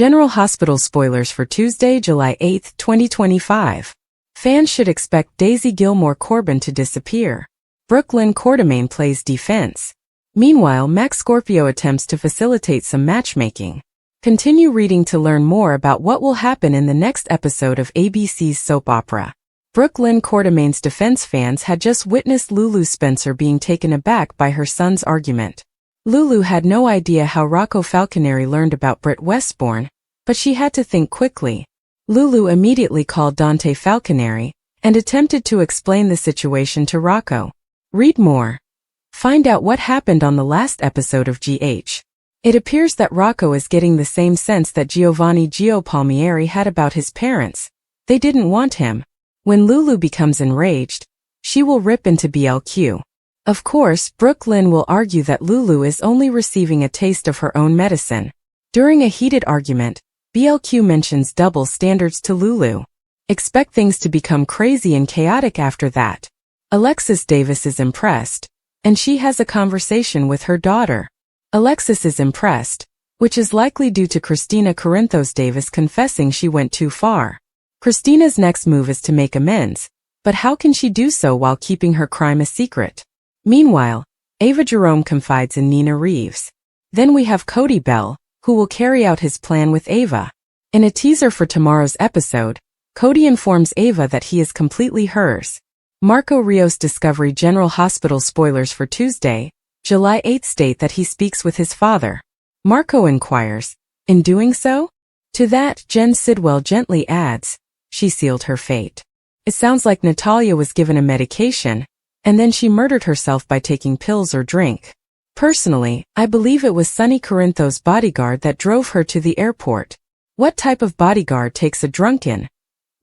General Hospital spoilers for Tuesday, July 8, 2025. Fans should expect Daisy Gilmore Corbin to disappear. Brooklyn Quartermain plays defense. Meanwhile, Max Scorpio attempts to facilitate some matchmaking. Continue reading to learn more about what will happen in the next episode of ABC's soap opera. Brooklyn Quartermain's defense fans had just witnessed Lulu Spencer being taken aback by her son's argument. Lulu had no idea how Rocco Falconeri learned about Britt Westbourne, but she had to think quickly. Lulu immediately called Dante Falconeri and attempted to explain the situation to Rocco. Read more. Find out what happened on the last episode of GH. It appears that Rocco is getting the same sense that Giovanni Gio Palmieri had about his parents. They didn't want him. When Lulu becomes enraged, she will rip into BLQ. Of course, Brooklyn will argue that Lulu is only receiving a taste of her own medicine. During a heated argument, BLQ mentions double standards to Lulu. Expect things to become crazy and chaotic after that. Alexis Davis is impressed, and she has a conversation with her daughter. Alexis is impressed, which is likely due to Christina Corinthos Davis confessing she went too far. Christina's next move is to make amends, but how can she do so while keeping her crime a secret? Meanwhile, Ava Jerome confides in Nina Reeves. Then we have Cody Bell, who will carry out his plan with Ava. In a teaser for tomorrow's episode, Cody informs Ava that he is completely hers. Marco Rios Discovery General Hospital spoilers for Tuesday, July 8 state that he speaks with his father. Marco inquires, in doing so? To that, Jen Sidwell gently adds, she sealed her fate. It sounds like Natalia was given a medication, and then she murdered herself by taking pills or drink. Personally, I believe it was Sonny Corinthos' bodyguard that drove her to the airport. What type of bodyguard takes a drunken,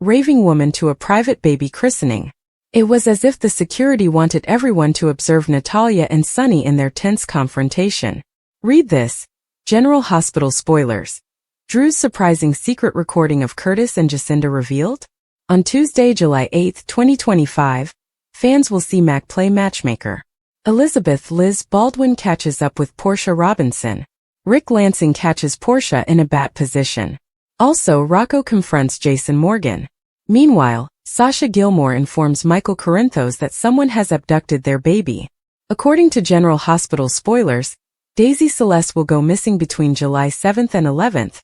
raving woman to a private baby christening? It was as if the security wanted everyone to observe Natalia and Sonny in their tense confrontation. Read this. General Hospital spoilers. Drew's surprising secret recording of Curtis and Jacinda revealed? On Tuesday, July 8, 2025, fans will see Mac play matchmaker. Elizabeth Liz Baldwin catches up with Portia Robinson. Rick Lansing catches Portia in a bat position. Also, Rocco confronts Jason Morgan. Meanwhile, Sasha Gilmore informs Michael Corinthos that someone has abducted their baby. According to General Hospital spoilers, Daisy Celeste will go missing between July 7th and 11th,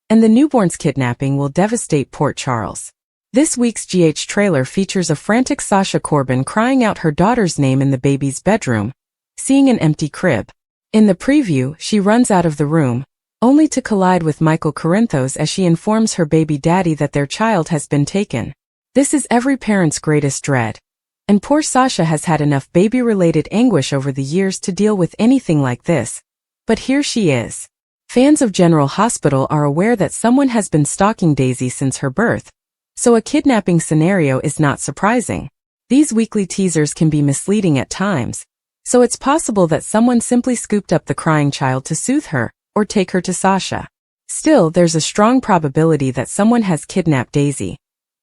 and the newborn's kidnapping will devastate Port Charles. This week's GH trailer features a frantic Sasha Corbin crying out her daughter's name in the baby's bedroom, seeing an empty crib. In the preview, she runs out of the room, only to collide with Michael Corinthos as she informs her baby daddy that their child has been taken. This is every parent's greatest dread. And poor Sasha has had enough baby-related anguish over the years to deal with anything like this. But here she is. Fans of General Hospital are aware that someone has been stalking Daisy since her birth, so a kidnapping scenario is not surprising. These weekly teasers can be misleading at times, so it's possible that someone simply scooped up the crying child to soothe her, or take her to Sasha. Still, there's a strong probability that someone has kidnapped Daisy,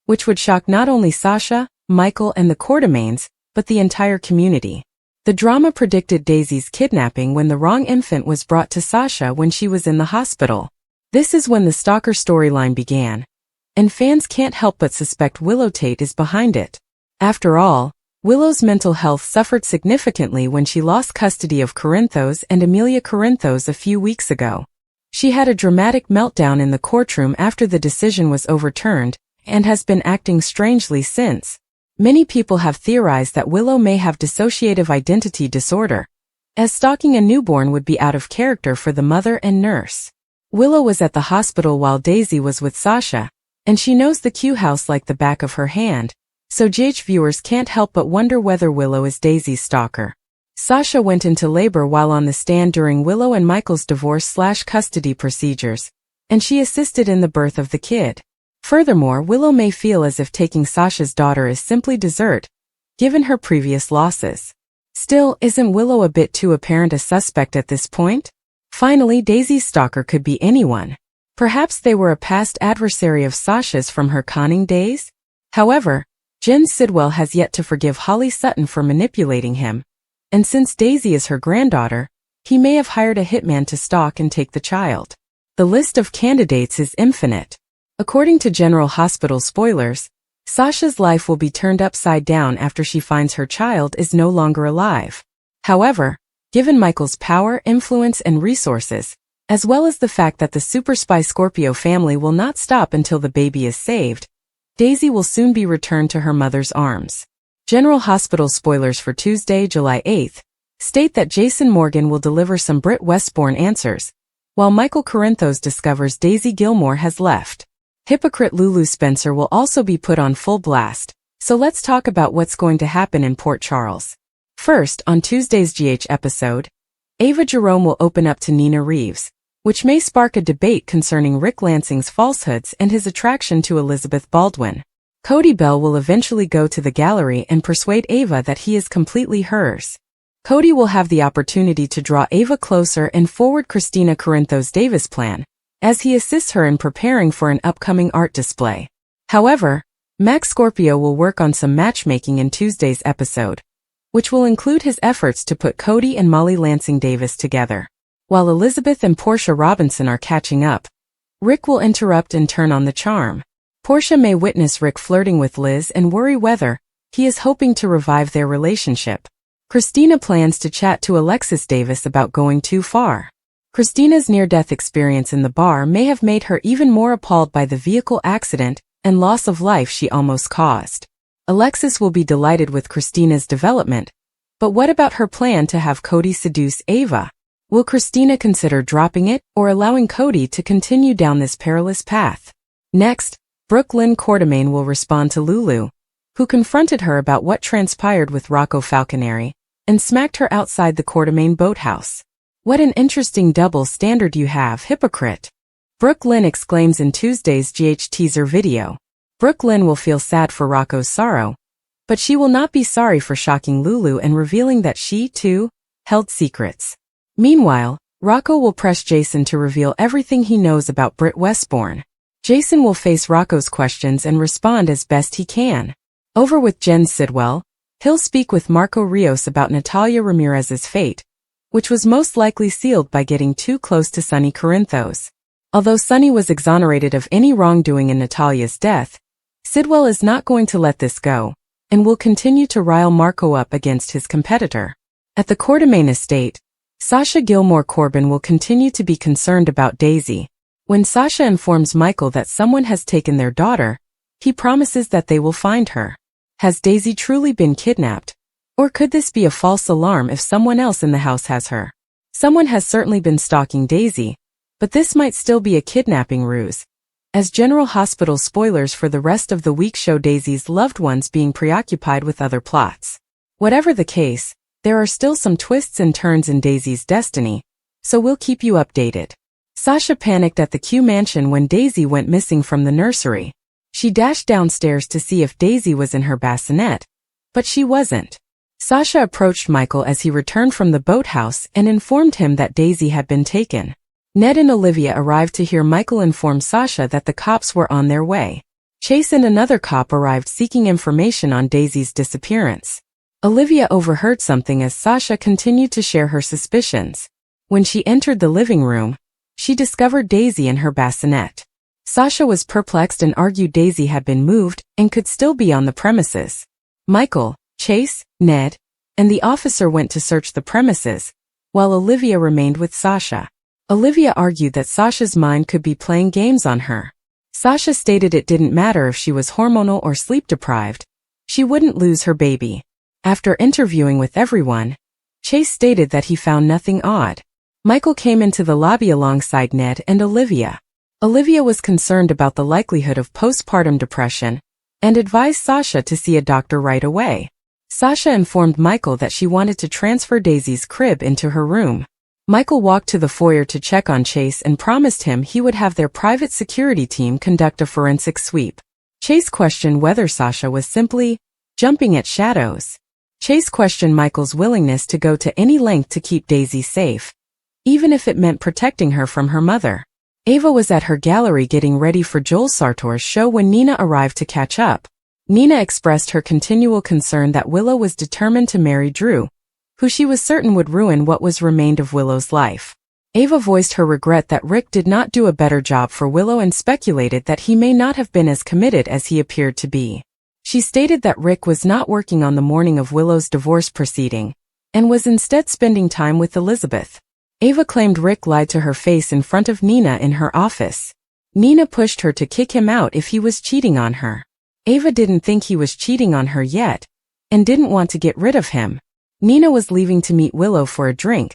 which would shock not only Sasha, Michael and the Quartermains, but the entire community. The drama predicted Daisy's kidnapping when the wrong infant was brought to Sasha when she was in the hospital. This is when the stalker storyline began, and fans can't help but suspect Willow Tate is behind it. After all, Willow's mental health suffered significantly when she lost custody of Corinthos and Amelia Corinthos a few weeks ago. She had a dramatic meltdown in the courtroom after the decision was overturned, and has been acting strangely since. Many people have theorized that Willow may have dissociative identity disorder, as stalking a newborn would be out of character for the mother and nurse. Willow was at the hospital while Daisy was with Sasha, and she knows the Q house like the back of her hand, so GH viewers can't help but wonder whether Willow is Daisy's stalker. Sasha went into labor while on the stand during Willow and Michael's divorce/custody procedures, and she assisted in the birth of the kid. Furthermore, Willow may feel as if taking Sasha's daughter is simply dessert, given her previous losses. Still, isn't Willow a bit too apparent a suspect at this point? Finally, Daisy's stalker could be anyone. Perhaps they were a past adversary of Sasha's from her conning days? However, Jen Sidwell has yet to forgive Holly Sutton for manipulating him, and since Daisy is her granddaughter, he may have hired a hitman to stalk and take the child. The The list of candidates is infinite. According to General Hospital spoilers, Sasha's life will be turned upside down after she finds her child is no longer alive. However, given Michael's power, influence, and resources, as well as the fact that the super spy Scorpio family will not stop until the baby is saved, Daisy will soon be returned to her mother's arms. General Hospital spoilers for Tuesday, July 8th, state that Jason Morgan will deliver some Britt Westbourne answers, while Michael Corinthos discovers Daisy Gilmore has left. Hypocrite Lulu Spencer will also be put on full blast, so let's talk about what's going to happen in Port Charles. First, on Tuesday's GH episode, Ava Jerome will open up to Nina Reeves, which may spark a debate concerning Rick Lansing's falsehoods and his attraction to Elizabeth Baldwin. Cody Bell will eventually go to the gallery and persuade Ava that he is completely hers. Cody will have the opportunity to draw Ava closer and forward Christina Corinthos Davis' plan, as he assists her in preparing for an upcoming art display. However, Max Scorpio will work on some matchmaking in Tuesday's episode, which will include his efforts to put Cody and Molly Lansing Davis together. While Elizabeth and Portia Robinson are catching up, Rick will interrupt and turn on the charm. Portia may witness Rick flirting with Liz and worry whether he is hoping to revive their relationship. Christina plans to chat to Alexis Davis about going too far. Christina's near-death experience in the bar may have made her even more appalled by the vehicle accident and loss of life she almost caused. Alexis will be delighted with Christina's development, but what about her plan to have Cody seduce Ava? Will Christina consider dropping it or allowing Cody to continue down this perilous path? Next, Brooklyn Quartermain will respond to Lulu, who confronted her about what transpired with Rocco Falconeri, and smacked her outside the Quartermain boathouse. "What an interesting double standard you have, hypocrite," Brooklyn exclaims in Tuesday's GH teaser video. Brooklyn will feel sad for Rocco's sorrow, but she will not be sorry for shocking Lulu and revealing that she, too, held secrets. Meanwhile, Rocco will press Jason to reveal everything he knows about Britt Westbourne. Jason will face Rocco's questions and respond as best he can. Over with Jen Sidwell, he'll speak with Marco Rios about Natalia Ramirez's fate, which was most likely sealed by getting too close to Sonny Corinthos. Although Sonny was exonerated of any wrongdoing in Natalia's death, Sidwell is not going to let this go, and will continue to rile Marco up against his competitor. At the Quartermain estate, Sasha Gilmore Corbin will continue to be concerned about Daisy. When Sasha informs Michael that someone has taken their daughter, he promises that they will find her. Has Daisy truly been kidnapped? Or could this be a false alarm if someone else in the house has her? Someone has certainly been stalking Daisy, but this might still be a kidnapping ruse, as General Hospital spoilers for the rest of the week show Daisy's loved ones being preoccupied with other plots. Whatever the case, there are still some twists and turns in Daisy's destiny, so we'll keep you updated. Sasha panicked at the Q mansion when Daisy went missing from the nursery. She dashed downstairs to see if Daisy was in her bassinet, but she wasn't. Sasha approached Michael as he returned from the boathouse and informed him that Daisy had been taken. Ned and Olivia arrived to hear Michael inform Sasha that the cops were on their way. Chase and another cop arrived seeking information on Daisy's disappearance. Olivia overheard something as Sasha continued to share her suspicions. When she entered the living room, she discovered Daisy in her bassinet. Sasha was perplexed and argued Daisy had been moved and could still be on the premises. Michael, Chase, Ned, and the officer went to search the premises, while Olivia remained with Sasha. Olivia argued that Sasha's mind could be playing games on her. Sasha stated it didn't matter if she was hormonal or sleep-deprived. She wouldn't lose her baby. After interviewing with everyone, Chase stated that he found nothing odd. Michael came into the lobby alongside Ned and Olivia. Olivia was concerned about the likelihood of postpartum depression and advised Sasha to see a doctor right away. Sasha informed Michael that she wanted to transfer Daisy's crib into her room. Michael walked to the foyer to check on Chase and promised him he would have their private security team conduct a forensic sweep. Chase questioned whether Sasha was simply jumping at shadows. Chase questioned Michael's willingness to go to any length to keep Daisy safe, even if it meant protecting her from her mother. Ava was at her gallery getting ready for Joel Sartor's show when Nina arrived to catch up. Nina expressed her continual concern that Willow was determined to marry Drew, who she was certain would ruin what was remained of Willow's life. Ava voiced her regret that Rick did not do a better job for Willow and speculated that he may not have been as committed as he appeared to be. She stated that Rick was not working on the morning of Willow's divorce proceeding, and was instead spending time with Elizabeth. Ava claimed Rick lied to her face in front of Nina in her office. Nina pushed her to kick him out if he was cheating on her. Ava didn't think he was cheating on her yet, and didn't want to get rid of him. Nina was leaving to meet Willow for a drink,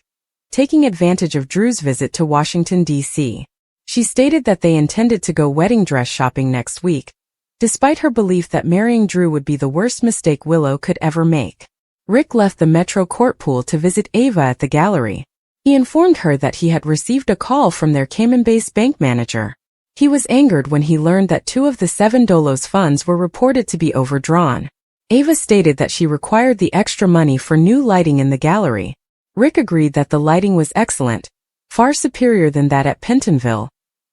taking advantage of Drew's visit to Washington, D.C. She stated that they intended to go wedding dress shopping next week, despite her belief that marrying Drew would be the worst mistake Willow could ever make. Rick left the Metro Court pool to visit Ava at the gallery. He informed her that he had received a call from their Cayman-based bank manager. He was angered when he learned that 2 of the $7 funds were reported to be overdrawn. Ava stated that she required the extra money for new lighting in the gallery. Rick agreed that the lighting was excellent, far superior than that at Pentonville,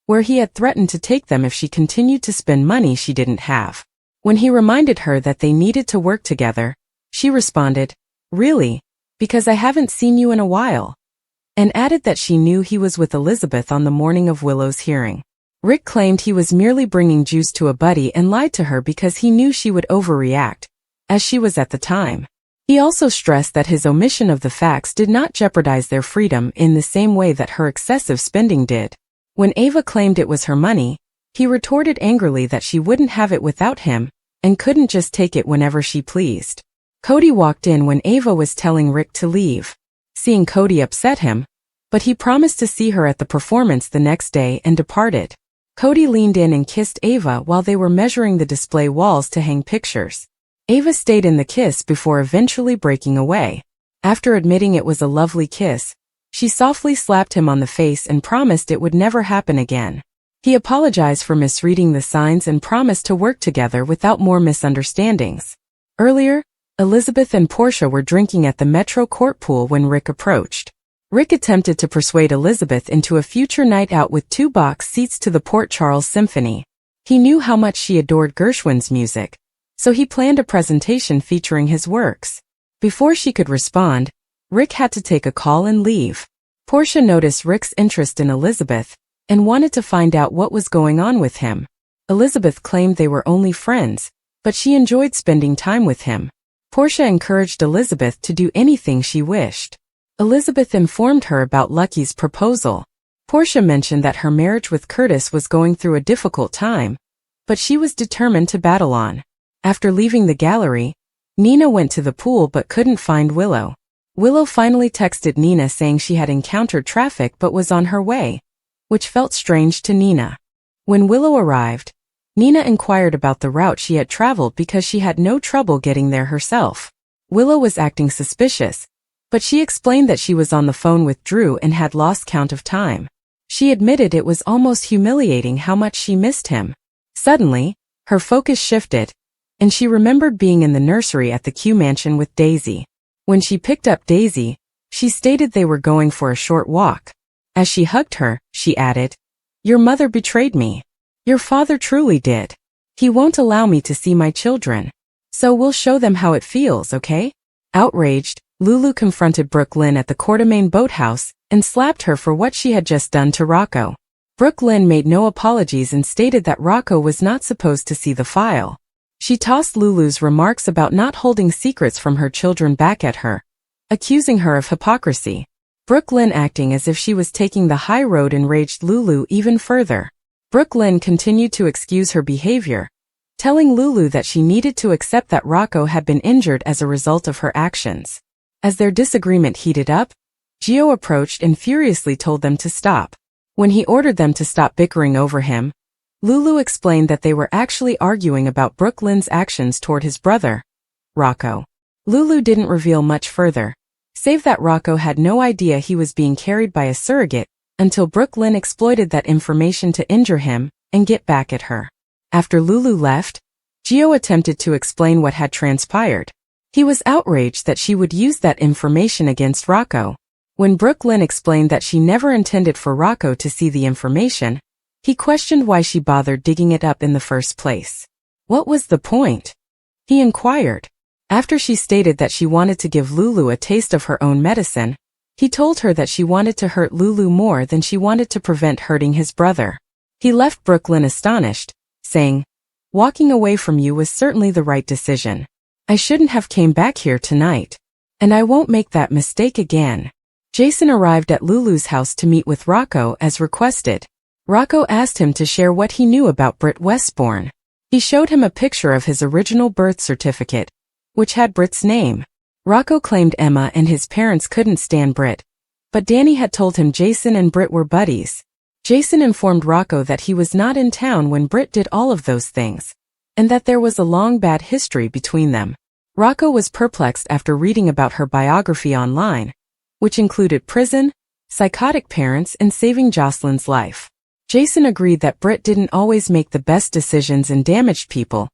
where he had threatened to take them if she continued to spend money she didn't have. When he reminded her that they needed to work together, she responded, "Really? Because I haven't seen you in a while," and added that she knew he was with Elizabeth on the morning of Willow's hearing. Rick claimed he was merely bringing juice to a buddy and lied to her because he knew she would overreact, as she was at the time. He also stressed that his omission of the facts did not jeopardize their freedom in the same way that her excessive spending did. When Ava claimed it was her money, he retorted angrily that she wouldn't have it without him, and couldn't just take it whenever she pleased. Cody walked in when Ava was telling Rick to leave. Seeing Cody upset him, but he promised to see her at the performance the next day and departed. Cody leaned in and kissed Ava while they were measuring the display walls to hang pictures. Ava stayed in the kiss before eventually breaking away. After admitting it was a lovely kiss, she softly slapped him on the face and promised it would never happen again. He apologized for misreading the signs and promised to work together without more misunderstandings. Earlier, Elizabeth and Portia were drinking at the Metro Court pool when Rick approached. Rick attempted to persuade Elizabeth into a future night out with 2 box seats to the Port Charles Symphony. He knew how much she adored Gershwin's music, so he planned a presentation featuring his works. Before she could respond, Rick had to take a call and leave. Portia noticed Rick's interest in Elizabeth and wanted to find out what was going on with him. Elizabeth claimed they were only friends, but she enjoyed spending time with him. Portia encouraged Elizabeth to do anything she wished. Elizabeth informed her about Lucky's proposal. Portia mentioned that her marriage with Curtis was going through a difficult time, but she was determined to battle on. After leaving the gallery, Nina went to the pool but couldn't find Willow. Willow finally texted Nina saying she had encountered traffic but was on her way, which felt strange to Nina. When Willow arrived, Nina inquired about the route she had traveled because she had no trouble getting there herself. Willow was acting suspicious, but she explained that she was on the phone with Drew and had lost count of time. She admitted it was almost humiliating how much she missed him. Suddenly, her focus shifted, and she remembered being in the nursery at the Q Mansion with Daisy. When she picked up Daisy, she stated they were going for a short walk. As she hugged her, she added, "Your mother betrayed me. Your father truly did. He won't allow me to see my children. So we'll show them how it feels, okay?" Outraged, Lulu confronted Brooke Lynn at the Coeur d'Alene boathouse and slapped her for what she had just done to Rocco. Brooke Lynn made no apologies and stated that Rocco was not supposed to see the file. She tossed Lulu's remarks about not holding secrets from her children back at her, accusing her of hypocrisy. Brooke Lynn, acting as if she was taking the high road, enraged Lulu even further. Brooke Lynn continued to excuse her behavior, telling Lulu that she needed to accept that Rocco had been injured as a result of her actions. As their disagreement heated up, Gio approached and furiously told them to stop. When he ordered them to stop bickering over him, Lulu explained that they were actually arguing about Brooke Lynn's actions toward his brother, Rocco. Lulu didn't reveal much further, save that Rocco had no idea he was being carried by a surrogate until Brooke Lynn exploited that information to injure him and get back at her. After Lulu left, Gio attempted to explain what had transpired. He was outraged that she would use that information against Rocco. When Brooke Lynn explained that she never intended for Rocco to see the information, he questioned why she bothered digging it up in the first place. What was the point? He inquired. After she stated that she wanted to give Lulu a taste of her own medicine, He told her that she wanted to hurt Lulu more than she wanted to prevent hurting his brother. He left Brooklyn astonished, saying, "Walking away from you was certainly the right decision. I shouldn't have came back here tonight. And I won't make that mistake again." Jason arrived at Lulu's house to meet with Rocco as requested. Rocco asked him to share what he knew about Britt Westbourne. He showed him a picture of his original birth certificate, which had Britt's name. Rocco claimed Emma and his parents couldn't stand Britt, but Danny had told him Jason and Britt were buddies. Jason informed Rocco that he was not in town when Britt did all of those things, and that there was a long bad history between them. Rocco was perplexed after reading about her biography online, which included prison, psychotic parents, and saving Jocelyn's life. Jason agreed that Britt didn't always make the best decisions and damaged people,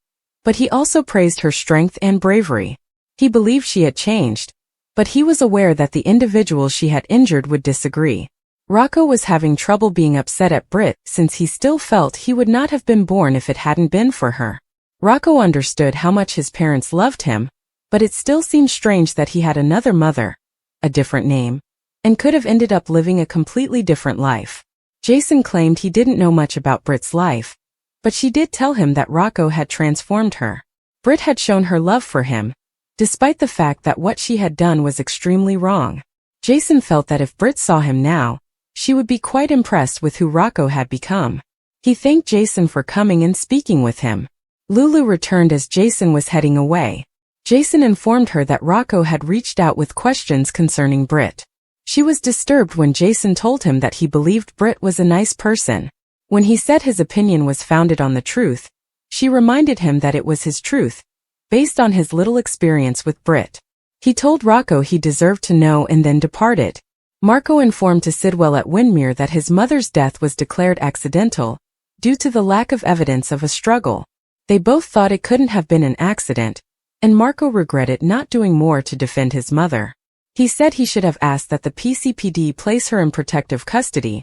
but he also praised her strength and bravery. He believed she had changed, but he was aware that the individuals she had injured would disagree. Rocco was having trouble being upset at Britt since he still felt he would not have been born if it hadn't been for her. Rocco understood how much his parents loved him, but it still seemed strange that he had another mother, a different name, and could have ended up living a completely different life. Jason claimed he didn't know much about Britt's life, but she did tell him that Rocco had transformed her. Britt had shown her love for him, despite the fact that what she had done was extremely wrong. Jason felt that if Britt saw him now, she would be quite impressed with who Rocco had become. He thanked Jason for coming and speaking with him. Lulu returned as Jason was heading away. Jason informed her that Rocco had reached out with questions concerning Britt. She was disturbed when Jason told him that he believed Britt was a nice person. When he said his opinion was founded on the truth, she reminded him that it was his truth, based on his little experience with Britt. He told Rocco he deserved to know and then departed. Marco informed to Sidwell at Windmere that his mother's death was declared accidental, due to the lack of evidence of a struggle. They both thought it couldn't have been an accident, and Marco regretted not doing more to defend his mother. He said he should have asked that the PCPD place her in protective custody,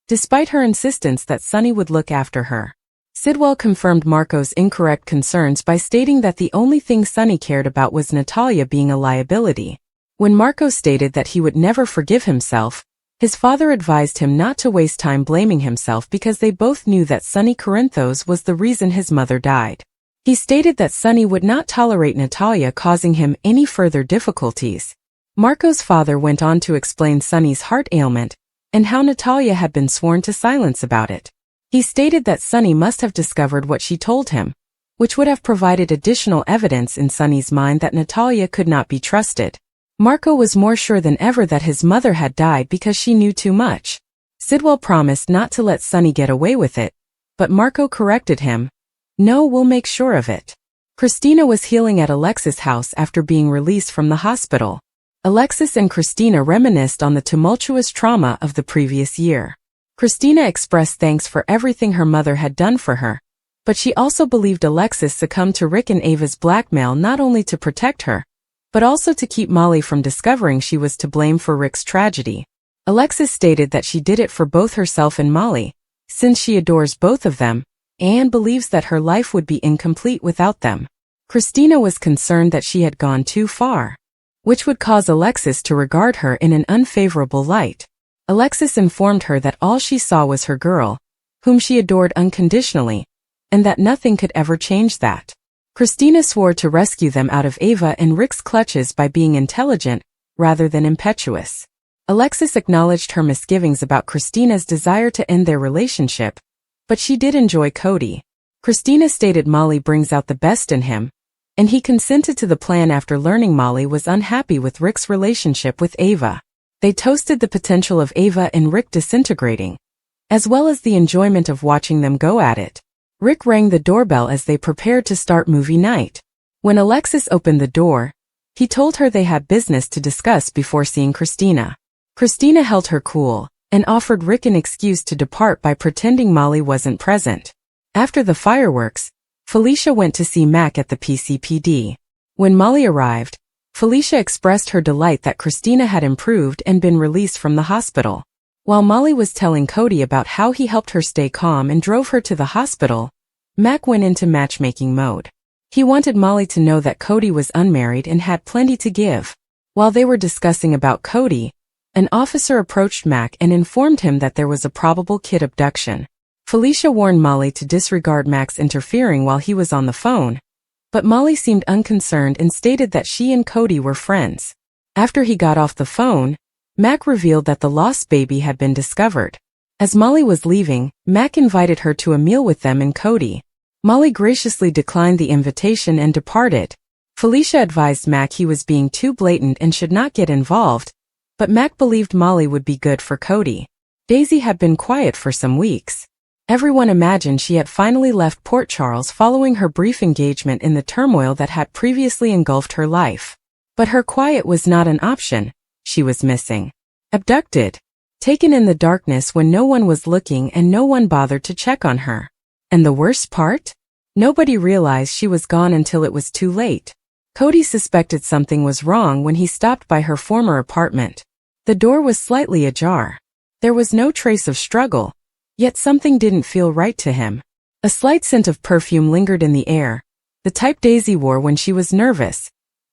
despite her insistence that Sonny would look after her. Sidwell confirmed Marco's incorrect concerns by stating that the only thing Sonny cared about was Natalia being a liability. When Marco stated that he would never forgive himself, his father advised him not to waste time blaming himself because they both knew that Sonny Corinthos was the reason his mother died. He stated that Sonny would not tolerate Natalia causing him any further difficulties. Marco's father went on to explain Sonny's heart ailment, and how Natalia had been sworn to silence about it. He stated that Sonny must have discovered what she told him, which would have provided additional evidence in Sonny's mind that Natalia could not be trusted. Marco was more sure than ever that his mother had died because she knew too much. Sidwell promised not to let Sonny get away with it, but Marco corrected him. "No, we'll make sure of it." Christina was healing at Alexis' house after being released from the hospital. Alexis and Christina reminisced on the tumultuous trauma of the previous year. Christina expressed thanks for everything her mother had done for her, but she also believed Alexis succumbed to Rick and Ava's blackmail not only to protect her, but also to keep Molly from discovering she was to blame for Rick's tragedy. Alexis stated that she did it for both herself and Molly, since she adores both of them, and believes that her life would be incomplete without them. Christina was concerned that she had gone too far, which would cause Alexis to regard her in an unfavorable light. Alexis informed her that all she saw was her girl, whom she adored unconditionally, and that nothing could ever change that. Christina swore to rescue them out of Ava and Rick's clutches by being intelligent, rather than impetuous. Alexis acknowledged her misgivings about Christina's desire to end their relationship, but she did enjoy Cody. Christina stated Molly brings out the best in him, and he consented to the plan after learning Molly was unhappy with Rick's relationship with Ava. They toasted the potential of Ava and Rick disintegrating, as well as the enjoyment of watching them go at it. Rick rang the doorbell as they prepared to start movie night. When Alexis opened the door, he told her they had business to discuss before seeing Christina. Christina held her cool, and offered Rick an excuse to depart by pretending Molly wasn't present. After the fireworks, Felicia went to see Mac at the PCPD. When Molly arrived, Felicia expressed her delight that Christina had improved and been released from the hospital. While Molly was telling Cody about how he helped her stay calm and drove her to the hospital, Mac went into matchmaking mode. He wanted Molly to know that Cody was unmarried and had plenty to give. While they were discussing about Cody, An officer approached Mac and informed him that there was a probable kid abduction. Felicia warned Molly to disregard Mac's interfering while he was on the phone, but Molly seemed unconcerned and stated that she and Cody were friends. After he got off the phone, Mac revealed that the lost baby had been discovered. As Molly was leaving, Mac invited her to a meal with them and Cody. Molly graciously declined the invitation and departed. Felicia advised Mac he was being too blatant and should not get involved, but Mac believed Molly would be good for Cody. Daisy had been quiet for some weeks. Everyone imagined she had finally left Port Charles following her brief engagement in the turmoil that had previously engulfed her life. But her quiet was not an option. She was missing. Abducted. Taken in the darkness when no one was looking and no one bothered to check on her. And the worst part? Nobody realized she was gone until it was too late. Cody suspected something was wrong when he stopped by her former apartment. The door was slightly ajar. There was no trace of struggle, yet something didn't feel right to him. A slight scent of perfume lingered in the air, the type Daisy wore when she was nervous,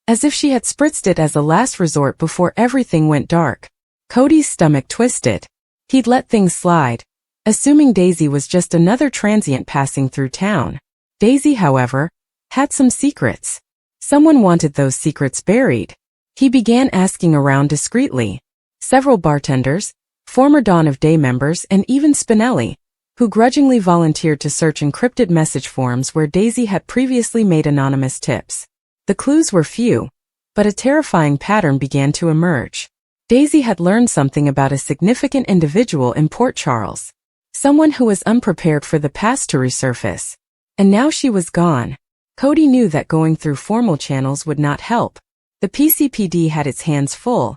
as if she had spritzed it as a last resort before everything went dark. Cody's stomach twisted. He'd let things slide, assuming Daisy was just another transient passing through town. Daisy, however, had some secrets. Someone wanted those secrets buried. He began asking around discreetly. Several bartenders, former Dawn of Day members, and even Spinelli, who grudgingly volunteered to search encrypted message forums where Daisy had previously made anonymous tips. The clues were few, but a terrifying pattern began to emerge. Daisy had learned something about a significant individual in Port Charles, someone who was unprepared for the past to resurface. And now she was gone. Cody knew that going through formal channels would not help. The PCPD had its hands full,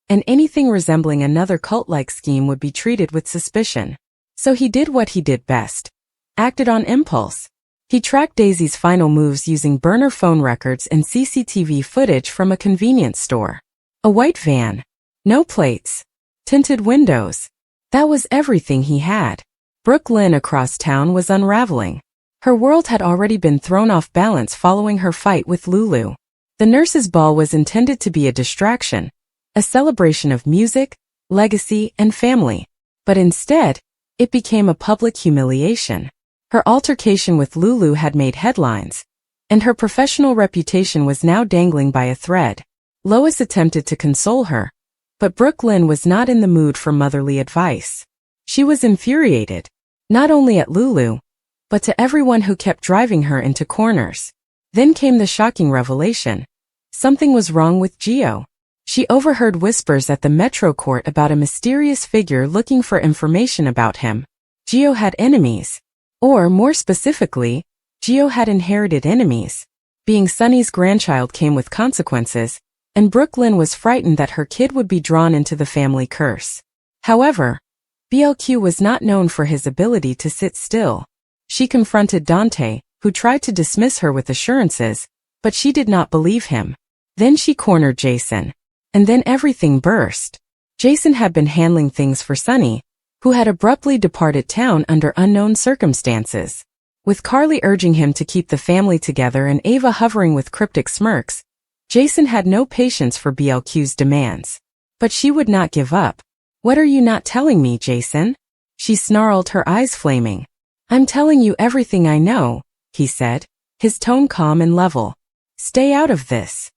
and anything resembling another cult-like scheme would be treated with suspicion. So he did what he did best. Acted on impulse. He tracked Daisy's final moves using burner phone records and CCTV footage from a convenience store. A white van. No plates. Tinted windows. That was everything he had. Brooklyn across town was unraveling. Her world had already been thrown off balance following her fight with Lulu. The nurse's ball was intended to be a distraction, a celebration of music, legacy, and family. But instead, it became a public humiliation. Her altercation with Lulu had made headlines, and her professional reputation was now dangling by a thread. Lois attempted to console her, but Brooklyn was not in the mood for motherly advice. She was infuriated, not only at Lulu, but to everyone who kept driving her into corners. Then came the shocking revelation. Something was wrong with Gio. She overheard whispers at the Metro Court about a mysterious figure looking for information about him. Gio had enemies. Or, more specifically, Gio had inherited enemies. Being Sunny's grandchild came with consequences, and Brooklyn was frightened that her kid would be drawn into the family curse. However, BLQ was not known for his ability to sit still. She confronted Dante, who tried to dismiss her with assurances, but she did not believe him. Then she cornered Jason. And then everything burst. Jason had been handling things for Sunny, who had abruptly departed town under unknown circumstances. With Carly urging him to keep the family together and Ava hovering with cryptic smirks, Jason had no patience for BLQ's demands. But she would not give up. "What are you not telling me, Jason?" She snarled, her eyes flaming. "I'm telling you everything I know," he said, his tone calm and level. "Stay out of this.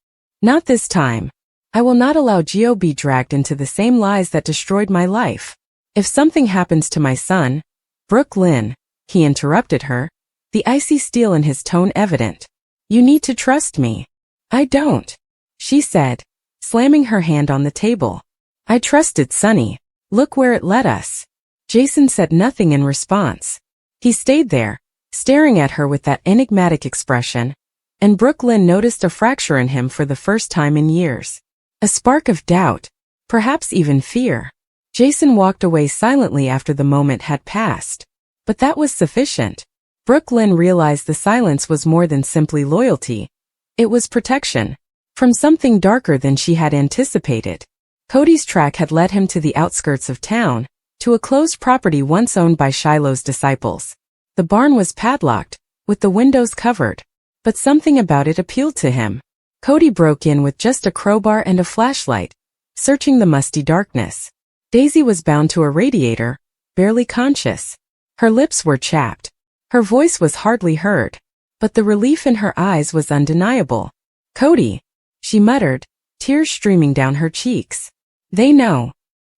Not this time. I will not allow Gio be dragged into the same lies that destroyed my life. If something happens to my son..." "Brooklyn," he interrupted her, the icy steel in his tone evident. "You need to trust me." "I don't," she said, slamming her hand on the table. "I trusted Sunny. Look where it led us." Jason said nothing in response. He stayed there, staring at her with that enigmatic expression, and Brooklyn noticed a fracture in him for the first time in years. A spark of doubt, perhaps even fear. Jason walked away silently after the moment had passed. But that was sufficient. Brooklyn realized the silence was more than simply loyalty. It was protection. From something darker than she had anticipated. Cody's track had led him to the outskirts of town, to a closed property once owned by Shiloh's disciples. The barn was padlocked, with the windows covered. But something about it appealed to him. Cody broke in with just a crowbar and a flashlight, searching the musty darkness. Daisy was bound to a radiator, barely conscious. Her lips were chapped. Her voice was hardly heard. But the relief in her eyes was undeniable. "Cody," she muttered, tears streaming down her cheeks. "They know."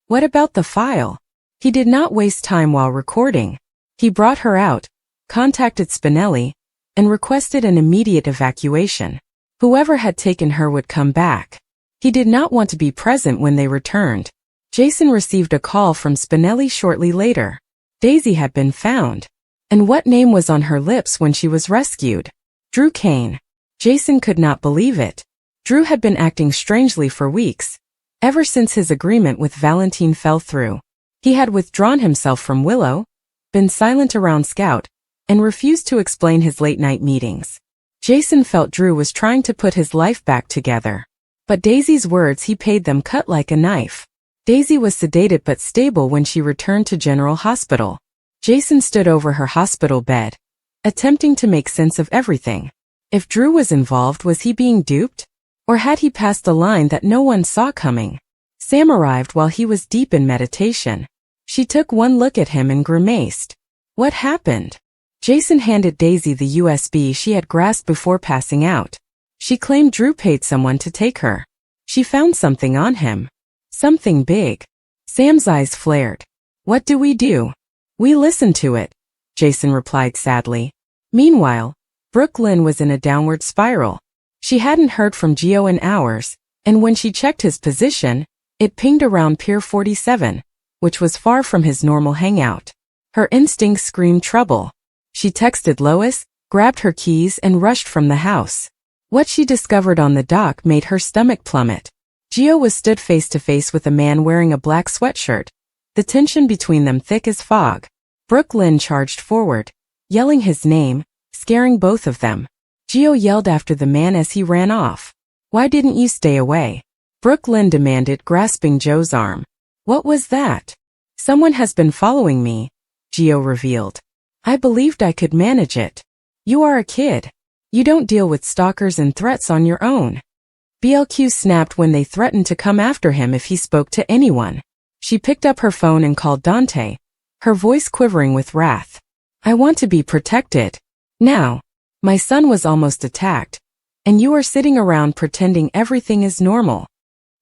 "What about the file?" He did not waste time while recording. He brought her out, contacted Spinelli, and requested an immediate evacuation. Whoever had taken her would come back. He did not want to be present when they returned. Jason received a call from Spinelli shortly later. Daisy had been found. And what name was on her lips when she was rescued? Drew Kane. Jason could not believe it. Drew had been acting strangely for weeks, ever since his agreement with Valentine fell through. He had withdrawn himself from Willow, been silent around Scout, and refused to explain his late-night meetings. Jason felt Drew was trying to put his life back together. But Daisy's words he paid them cut like a knife. Daisy was sedated but stable when she returned to General Hospital. Jason stood over her hospital bed, attempting to make sense of everything. If Drew was involved, was he being duped? Or had he passed the line that no one saw coming? Sam arrived while he was deep in meditation. She took one look at him and grimaced. What happened? Jason handed Daisy the USB she had grasped before passing out. She claimed Drew paid someone to take her. She found something on him. Something big. Sam's eyes flared. What do we do? We listened to it, Jason replied sadly. Meanwhile, Brooklyn was in a downward spiral. She hadn't heard from Gio in hours, and when she checked his position, it pinged around Pier 47, which was far from his normal hangout. Her instincts screamed trouble. She texted Lois, grabbed her keys and rushed from the house. What she discovered on the dock made her stomach plummet. Gio was stood face to face with a man wearing a black sweatshirt, the tension between them thick as fog. Brooklyn charged forward, yelling his name, scaring both of them. Gio yelled after the man as he ran off. Why didn't you stay away? Brooklyn demanded, grasping Joe's arm. What was that? Someone has been following me, Gio revealed. I believed I could manage it. You are a kid. You don't deal with stalkers and threats on your own. BLQ snapped when they threatened to come after him if he spoke to anyone. She picked up her phone and called Dante, her voice quivering with wrath. I want to be protected. Now. My son was almost attacked, and you are sitting around pretending everything is normal.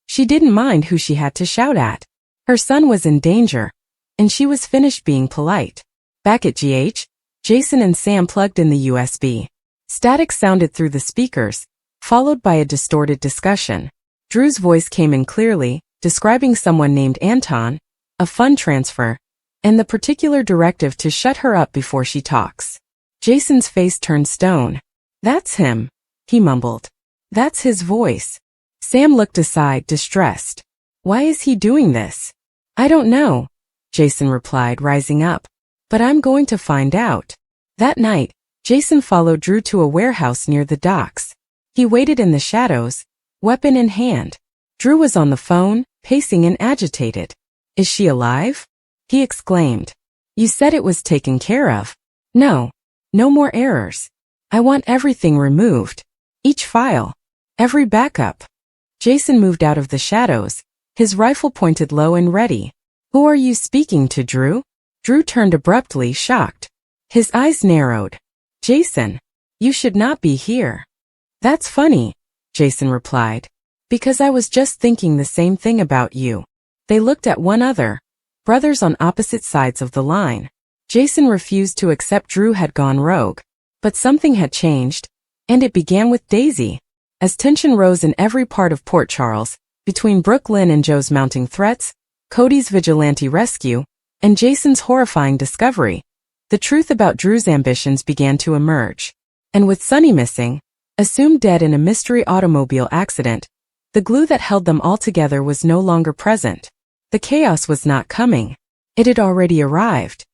She didn't mind who she had to shout at. Her son was in danger, and she was finished being polite. Back at GH, Jason and Sam plugged in the USB. Static sounded through the speakers, followed by a distorted discussion. Drew's voice came in clearly, describing someone named Anton, a fund transfer, and the particular directive to shut her up before she talks. Jason's face turned stone. That's him, he mumbled. That's his voice. Sam looked aside, distressed. Why is he doing this? I don't know, Jason replied, rising up. But I'm going to find out. That night, Jason followed Drew to a warehouse near the docks. He waited in the shadows, weapon in hand. Drew was on the phone, pacing and agitated. Is she alive? He exclaimed. You said it was taken care of. No. No more errors. I want everything removed. Each file. Every backup. Jason moved out of the shadows, his rifle pointed low and ready. Who are you speaking to, Drew? Drew turned abruptly, shocked. His eyes narrowed. Jason, you should not be here. That's funny, Jason replied. Because I was just thinking the same thing about you. They looked at one another, brothers on opposite sides of the line. Jason refused to accept Drew had gone rogue. But something had changed, and it began with Daisy. As tension rose in every part of Port Charles, between Brooklyn and Joe's mounting threats, Cody's vigilante rescue, and Jason's horrifying discovery, the truth about Drew's ambitions began to emerge. And with Sonny missing, assumed dead in a mystery automobile accident, the glue that held them all together was no longer present. The chaos was not coming. It had already arrived.